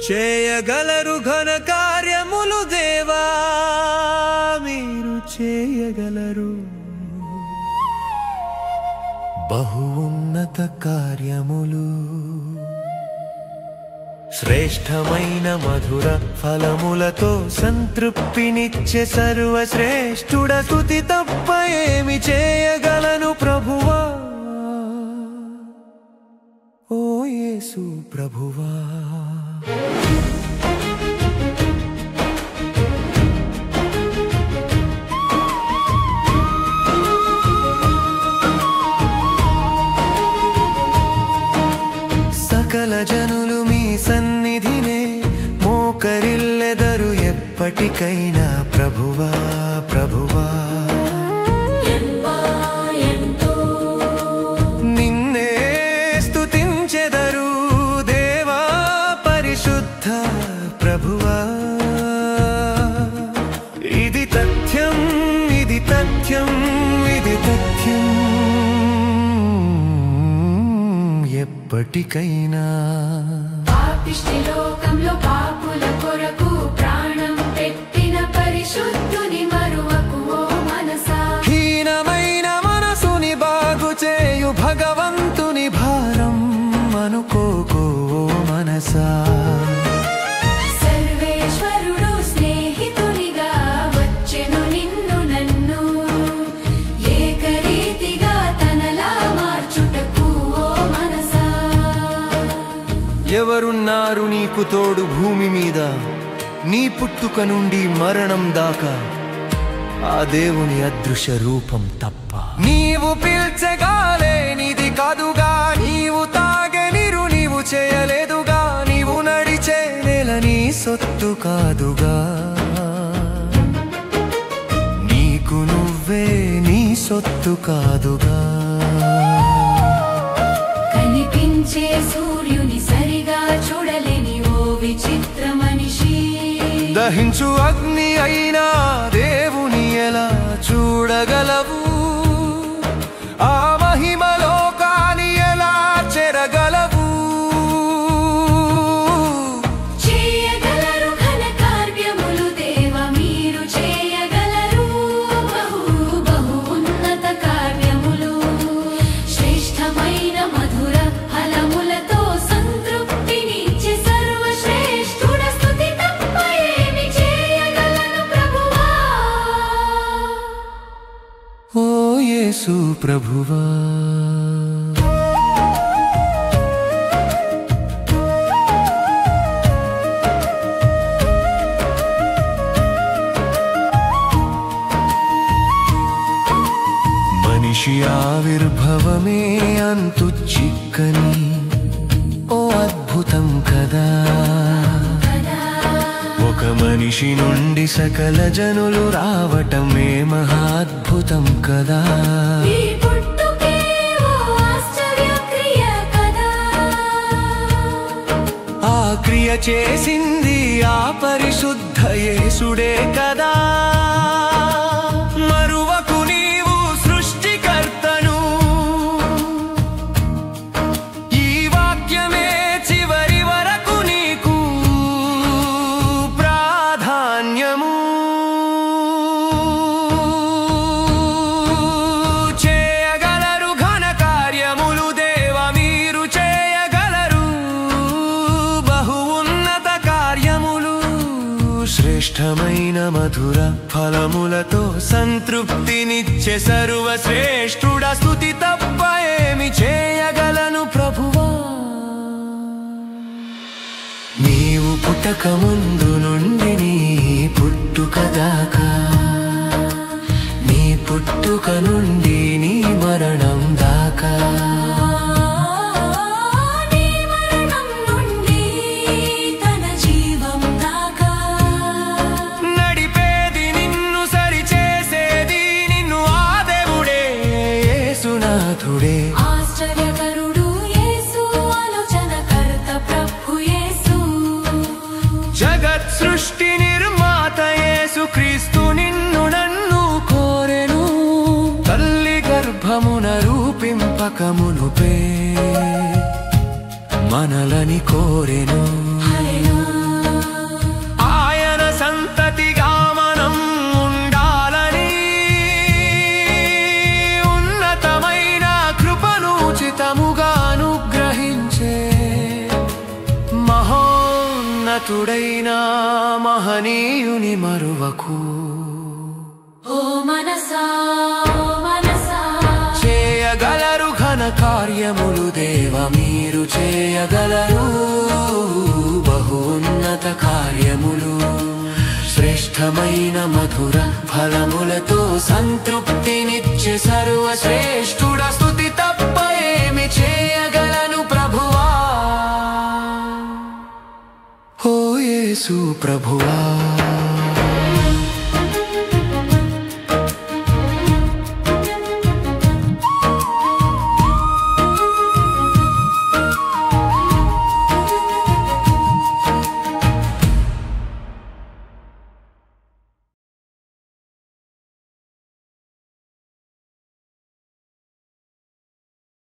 చేయగలరు ఘన కార్యములు దేవా మీరు చేయగలరు బహు ఉన్నత కార్యములు శ్రేష్టమైన మధుర ఫలములతో సంతృప్తినిచ్చే సర్వశ్రేష్ఠుడ స్తుతి తప్ప ఏమి చేయగలను ప్రభువా ఓ యేసు ప్రభువా సకల జనులు మీ సన్నిధినే మోకరిల్లెదరు ఎప్పటికైనా ప్రభువా ప్రభువా నిన్నే స్తుతించెదరు దేవా పరిశుద్ధ ప్రభువా ఇది తథ్యం ఇది తథ్యం ఇది తథ్యం ఎప్పటికైనా పాపిష్టి లోకంలో పాపుల కొరకు ప్రాణం పెట్టిన పరిశుద్ధుని మరువకు ఓ మనసా హీనమైన మనసుని బాగు చేయు భగవంతుని భారం అనుకోకు ఓ మనసా సర్వేశ్వరుడు స్నేహితునిగా వచ్చెను నిన్ను నన్ను ఏకరీతిగా తనలా మార్చుటకు ఓ మనసా ఎవరున్నారు నీకు తోడు భూమి మీద నీ పుట్టుక నుండి మరణం దాకా ఆ దేవుని అదృశ్య రూపం తప్ప నీవు పీల్చగాలేనిది కాదుగా నీవు తాగే నీరు నీవు చేయలేదుగా నీవు నడిచే నేల నీ సొత్తు కాదుగా నీకు నువ్వే నీ సొత్తు కాదుగా కనిపించే సూర్యుని సరిగా చూడలేని ఓ విచిత్ర మనిషి దహించు అగ్ని అయినా దేవుని ఎలా చూడగలవు ఆ మహిమలోకాన్ని ఎలా చెరగలవు చేయగలరు ఘన కార్యములు దేవ మీరు చేయగలరు బహు బహు ఉన్నత కార్యములు శ్రేష్టమైన మధుర ఫలములతో సంతృప్తినిచ్చే సర్వశ్రేష్ఠుడ స్తుతి తప్ప ఏమి చేయగలను ప్రభువా ఓ యేసు ప్రభువా మనిషి ఆవిర్భవమే అంతు చిక్కని ఓ అద్భుతం కదా ఒక మనిషి నుండి సకల జనులు రావటమే మహాద్భుతం కదా ఈ పుట్టుకే ఓ ఆశ్చర్యక్రియ కదా ఆ క్రియ చేసింది ఆ పరిశుద్ధ యేసుడే కదా మరువకు నీవు సృష్టికర్తను ఈ వాక్యమే చివరి వరకు నీకు ప్రాధాన్యము చేయగలరు ఘన కార్యములు దేవ మీరు చేయగలరు బహు ఉన్నత కార్యములు శ్రేష్టమైన మధుర ఫలములతో సంతృప్తినిచ్చే సర్వశ్రేష్ఠుడ స్తుతి తప్ప ఏమి చేయగలను ప్రభువా నీవు పుట్టక ముందు నుండి నీ పుట్టుక దాకా నీ పుట్టుక నుండి నీ మరణం దాకా నీ మరణం నుండి తన జీవం దాకా నడిపేది నిన్ను సరిచేసేది నిన్ను ఆ దేవుడే యేసునాథుడే ఆశ్చర్యకరుడు యేసు ఆలోచనకర్త ప్రభు యేసు జగత్ సృష్టి నిర్మాత యేసు క్రీస్తు నిన్ను నన్ను కోరెను తల్లి గర్భమున రూపింపకమునుపే మనలని కోరెను హల్లెలూయా శాశ్వతుడైన మహనీయుని మరువకు. ఓ మనసా ఓ మనసా చేయగలరు ఘన కార్యములు దేవ మీరు చేయగలరు బహు ఉన్నత కార్యములు. శ్రేష్టమైన మధుర ఫలములతో సంతృప్తినిచ్చే సర్వశ్రేష్ఠుడ స్తుతి తప్ప ఏమి చేయగలను ప్రభువా. ఓ యేసు ప్రభువా.